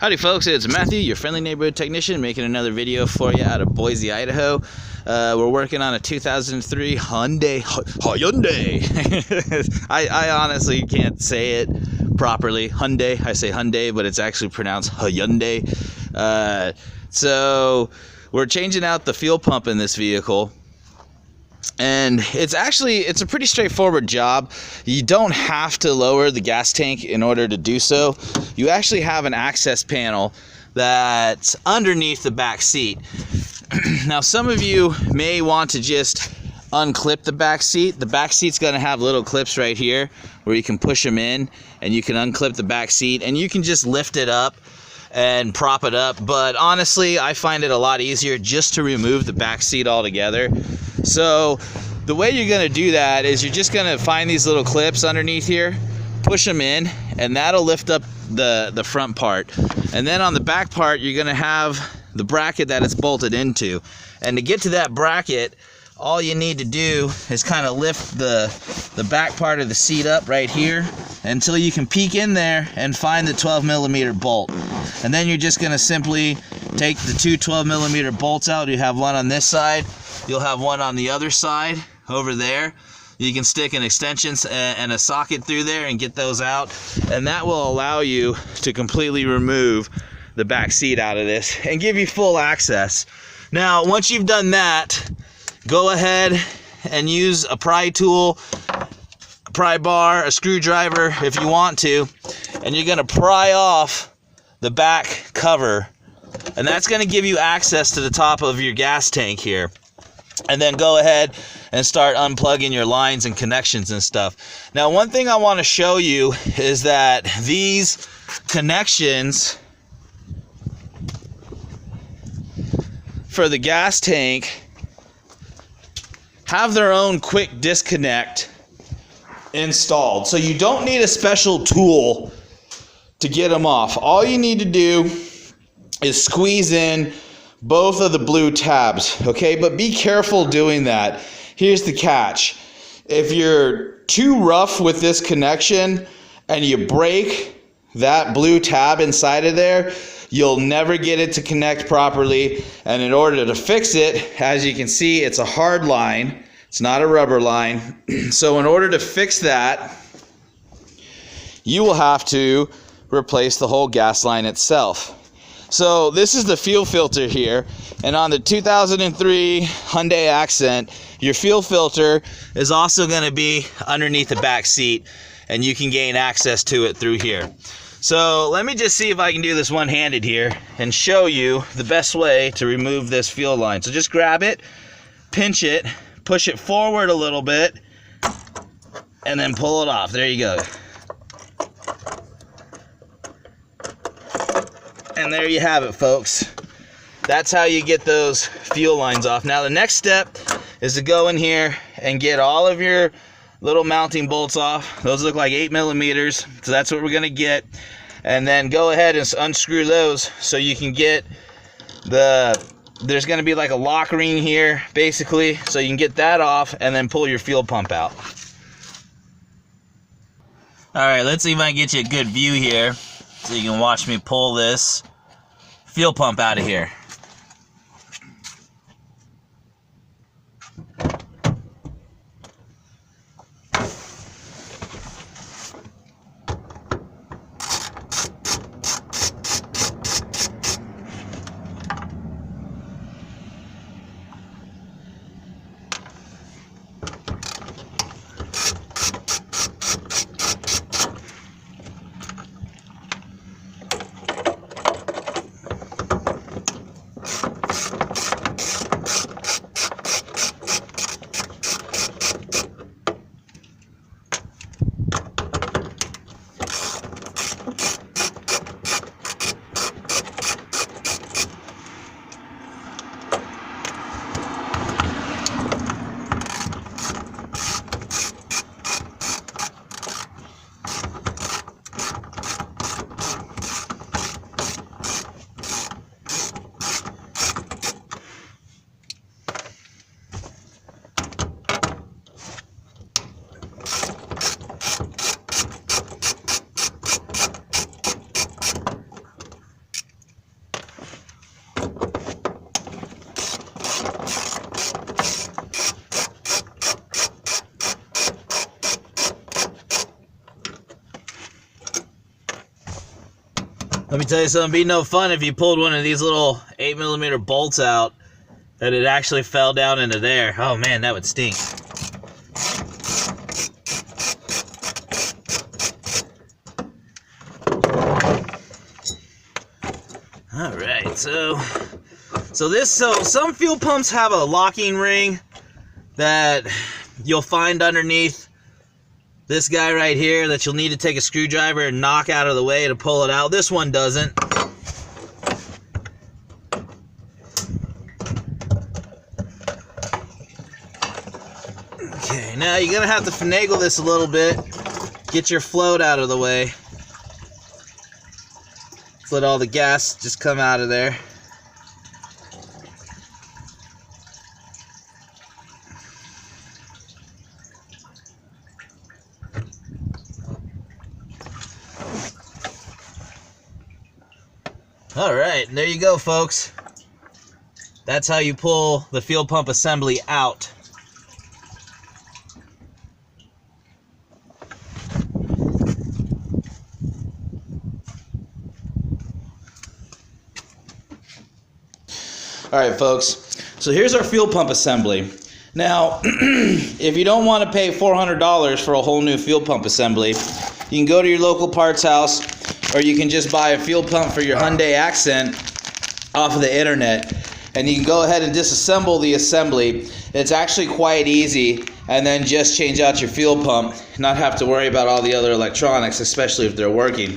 Howdy folks, it's Matthew, your friendly neighborhood technician, making another video for you out of Boise, Idaho. We're working on a 2003 Hyundai. I honestly can't say it properly. Hyundai, I say Hyundai, but it's actually pronounced Hyundai. So we're changing out the fuel pump in this vehicle. And it's a pretty straightforward job. You don't have to lower the gas tank in order to do so. You actually have an access panel that's underneath the back seat. Now, some of you may want to just unclip the back seat. The back seat's going to have little clips right here where you can push them in, and you can unclip the back seat, and you can just lift it up and prop it up. But honestly, I find it a lot easier just to remove the back seat altogether. So the way you're going to do that is you're just going to find these little clips underneath here, push them in, and that'll lift up the front part. And then on the back part, you're going to have the bracket that it's bolted into. And to get to that bracket, all you need to do is kind of lift the back part of the seat up right here until you can peek in there and find the 12mm bolt. And then you're just going to simply take the two 12mm bolts out. You have one on this side, you'll have one on the other side over there. You can stick an extension and a socket through there and get those out, and that will allow you to completely remove the back seat out of this and give you full access. Now, once you've done that, go ahead and use a pry tool, a pry bar, a screwdriver if you want to, and you're going to pry off the back cover, and that's going to give you access to the top of your gas tank here. And then go ahead and start unplugging your lines and connections and stuff. Now, one thing I want to show you is that these connections for the gas tank have their own quick disconnect installed. So you don't need a special tool to get them off. All you need to do is squeeze in both of the blue tabs, okay? But be careful doing that. Here's the catch. If you're too rough with this connection and you break that blue tab inside of there, you'll never get it to connect properly. And in order to fix it, as you can see, it's a hard line. It's not a rubber line. So in order to fix that, you will have to replace the whole gas line itself. So this is the fuel filter here, and on the 2003 Hyundai Accent, your fuel filter is also going to be underneath the back seat, and you can gain access to it through here. So let me just see if I can do this one-handed here and show you the best way to remove this fuel line. So just grab it, pinch it, push it forward a little bit, and then pull it off. There you go. And there you have it, folks. That's how you get those fuel lines off. Now the next step is to go in here and get all of your little mounting bolts off. Those look like 8mm, so that's what we're gonna get. And then go ahead and unscrew those so you can get there's gonna be like a lock ring here, basically, so you can get that off and then pull your fuel pump out. All right, let's see if I can get you a good view here so you can watch me pull this fuel pump out of here. Let me tell you something, it'd be no fun if you pulled one of these little 8mm bolts out and it actually fell down into there. Oh man, that would stink. Alright, so some fuel pumps have a locking ring that you'll find underneath this guy right here that you'll need to take a screwdriver and knock out of the way to pull it out. This one doesn't. Okay, now you're gonna have to finagle this a little bit. Get your float out of the way. Let all the gas just come out of there. Alright, there you go, folks. That's how you pull the fuel pump assembly out. Alright, folks, so here's our fuel pump assembly. Now, if you don't want to pay $400 for a whole new fuel pump assembly, you can go to your local parts house, or you can just buy a fuel pump for your Hyundai Accent off of the internet, and you can go ahead and disassemble the assembly. It's actually quite easy, and then just change out your fuel pump, not have to worry about all the other electronics, especially if they're working.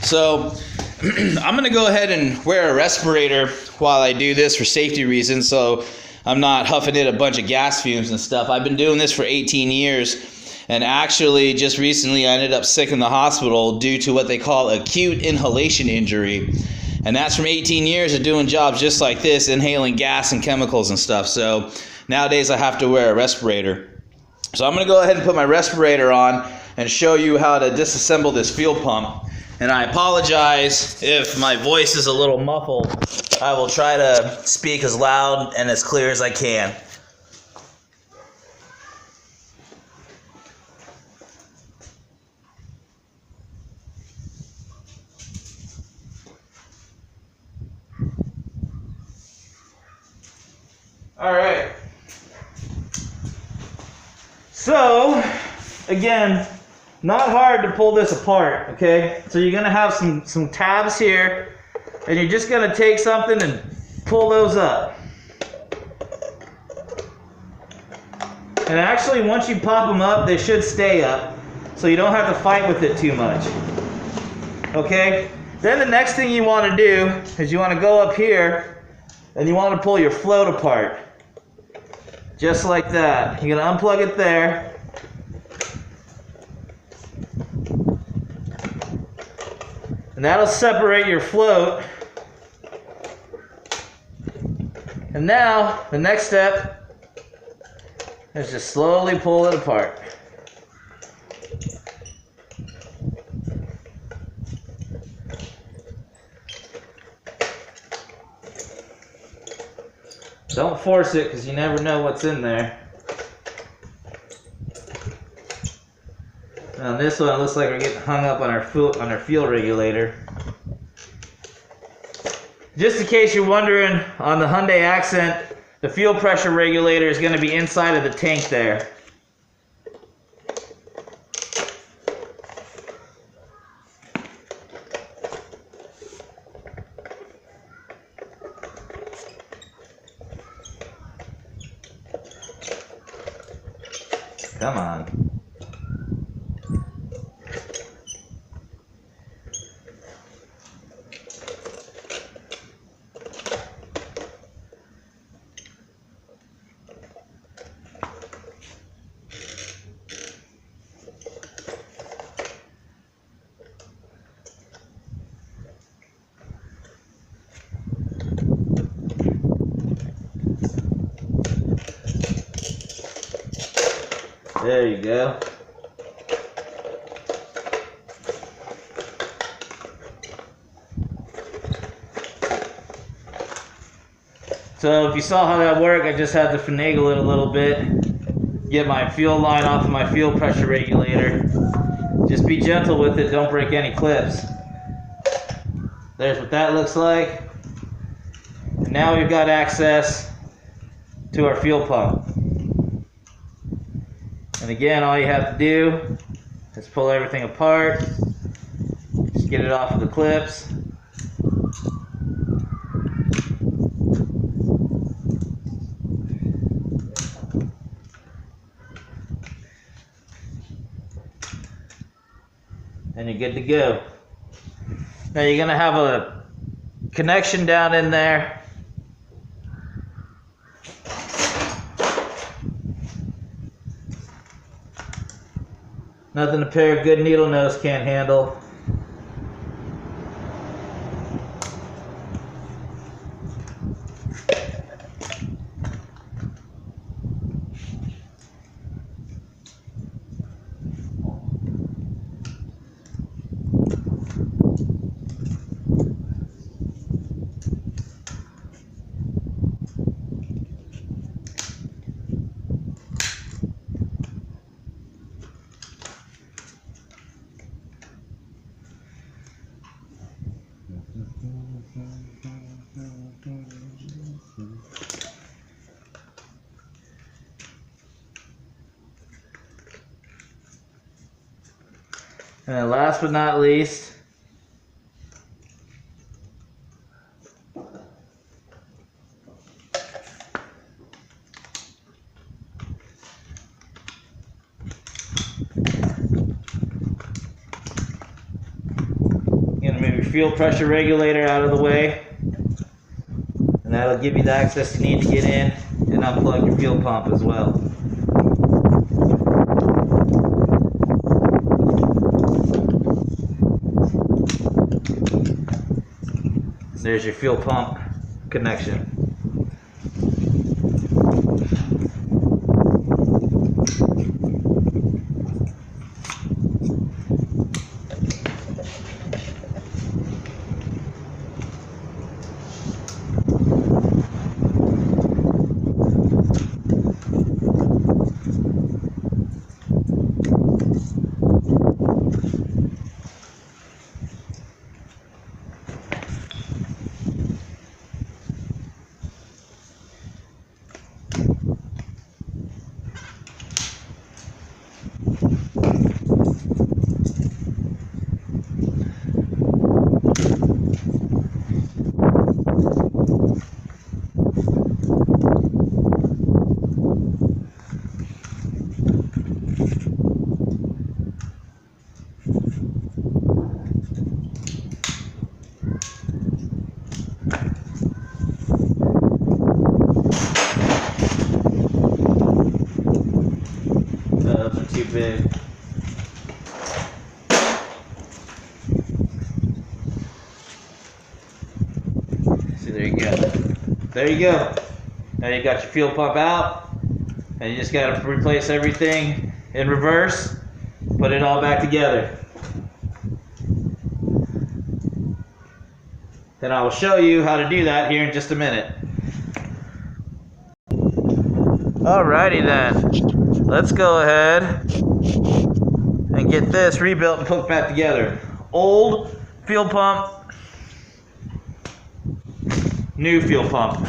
So I'm going to go ahead and wear a respirator while I do this for safety reasons, so I'm not huffing in a bunch of gas fumes and stuff. I've been doing this for 18 years. And actually, just recently, I ended up sick in the hospital due to what they call acute inhalation injury. And that's from 18 years of doing jobs just like this, inhaling gas and chemicals and stuff. So nowadays, I have to wear a respirator. So I'm going to go ahead and put my respirator on and show you how to disassemble this fuel pump. And I apologize if my voice is a little muffled. I will try to speak as loud and as clear as I can. Alright, so again, not hard to pull this apart, okay? So you're going to have some tabs here, and you're just going to take something and pull those up. And actually, once you pop them up, they should stay up, so you don't have to fight with it too much, okay? Then the next thing you want to do is you want to go up here, and you want to pull your float apart. Just like that. You're going to unplug it there. And that'll separate your float. And now, the next step is just slowly pull it apart. Don't force it, because you never know what's in there. On this one, it looks like we're getting hung up on our fuel regulator. Just in case you're wondering, on the Hyundai Accent, the fuel pressure regulator is going to be inside of the tank there. Come on. There you go. So if you saw how that worked, I just had to finagle it a little bit, get my fuel line off of my fuel pressure regulator. Just be gentle with it, don't break any clips. there's what that looks like. And now we've got access to our fuel pump. And again, all you have to do is pull everything apart, just get it off of the clips. And you're good to go. Now you're gonna have a connection down in there. Nothing a pair of good needle nose can't handle. And then last but not least, you're gonna move your fuel pressure regulator out of the way, and that'll give you the access you need to get in and unplug your fuel pump as well. There's your fuel pump connection. Too big. See, there you go. There you go. Now you got your fuel pump out, and you just got to replace everything in reverse, put it all back together. Then I will show you how to do that here in just a minute. Alrighty then. Let's go ahead and get this rebuilt and put back together. Old fuel pump, new fuel pump.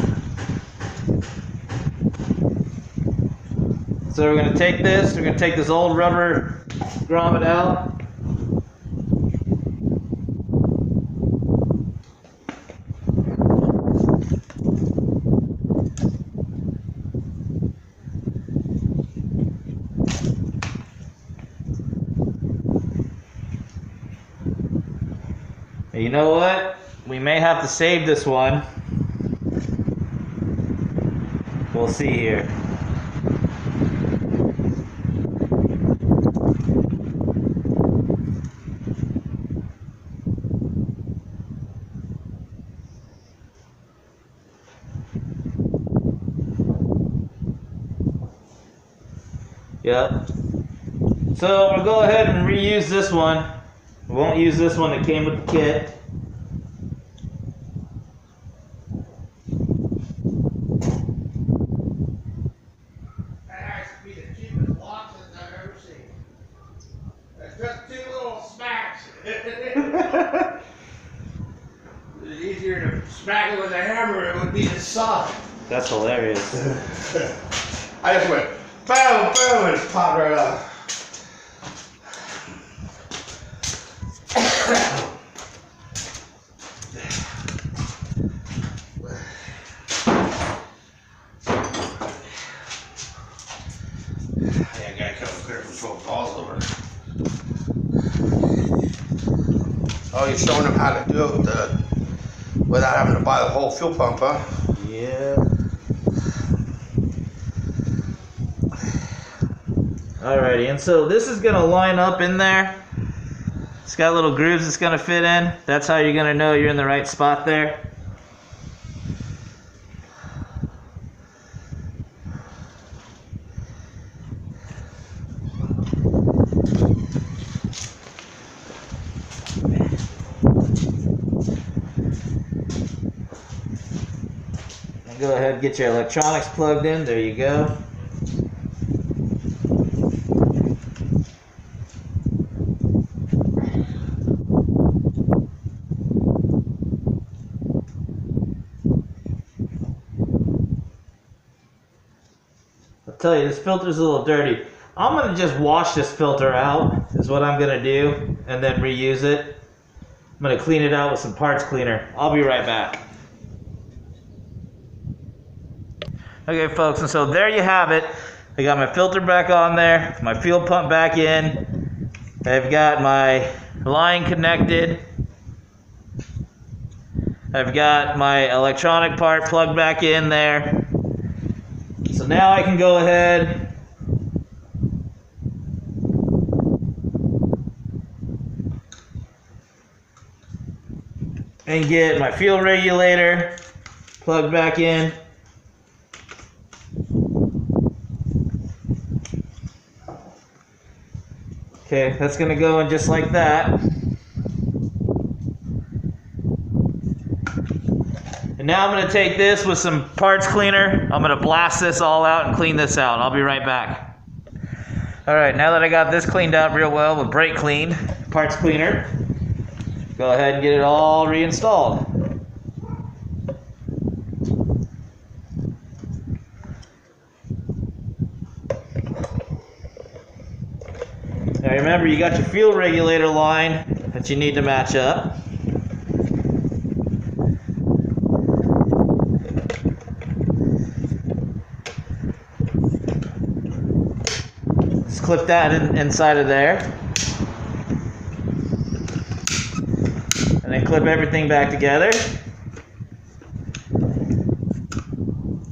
So we're going to take this old rubber grommet out. You know what? We may have to save this one. We'll see here. Yep. So we'll go ahead and reuse this one. We won't use this one that came with the kit. That has to be the cheapest boxes I've ever seen. That's just two little smacks. easier to smack it with a hammer, it would be this soft. That's hilarious. I just went, bam, bam, and it popped right up. I gotta come clear control falls over. Oh, you're showing them how to do it without having to buy the whole fuel pump, huh? Yeah. Alrighty, and so this is gonna line up in there. It's got little grooves it's gonna fit in. That's how you're gonna know you're in the right spot there. And go ahead and get your electronics plugged in. There you go. I'll tell you, this filter's a little dirty. I'm gonna just wash this filter out, is what I'm gonna do, and then reuse it. I'm gonna clean it out with some parts cleaner. I'll be right back. Okay folks, and so there you have it. I got my filter back on there, my fuel pump back in. I've got my line connected. I've got my electronic part plugged back in there. So now I can go ahead and get my fuel regulator plugged back in. Okay, that's gonna go in just like that. And now I'm gonna take this with some parts cleaner. I'm gonna blast this all out and clean this out. I'll be right back. All right, now that I got this cleaned out real well with brake clean, parts cleaner, go ahead and get it all reinstalled. Now remember, you got your fuel regulator line that you need to match up. Just clip that inside of there. And then clip everything back together.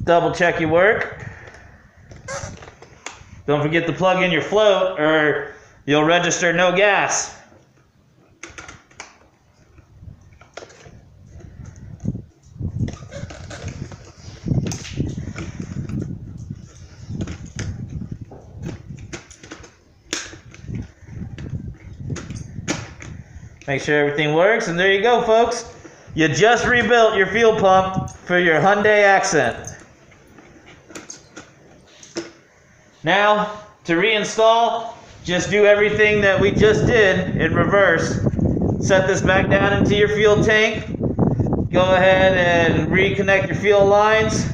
Double check your work. Don't forget to plug in your float or you'll register no gas. Make sure everything works, and there you go, folks. You just rebuilt your fuel pump for your Hyundai Accent. Now, to reinstall, just do everything that we just did in reverse. Set this back down into your fuel tank. Go ahead and reconnect your fuel lines.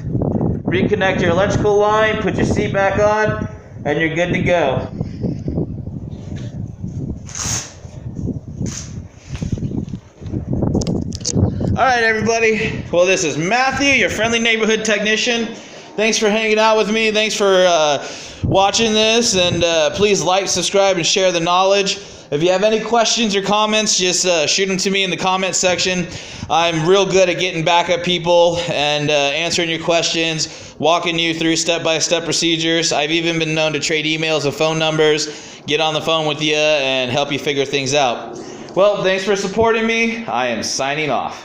Reconnect your electrical line. Put your seat back on, and you're good to go. All right, everybody. Well, this is Matthew, your friendly neighborhood technician. Thanks for hanging out with me. Thanks for watching this, and please like, subscribe, and share the knowledge. If you have any questions or comments, just shoot them to me in the comments section. I'm real good at getting back at people and answering your questions, walking you through step-by-step procedures. I've even been known to trade emails and phone numbers, get on the phone with you, and help you figure things out. Well, thanks for supporting me. I am signing off.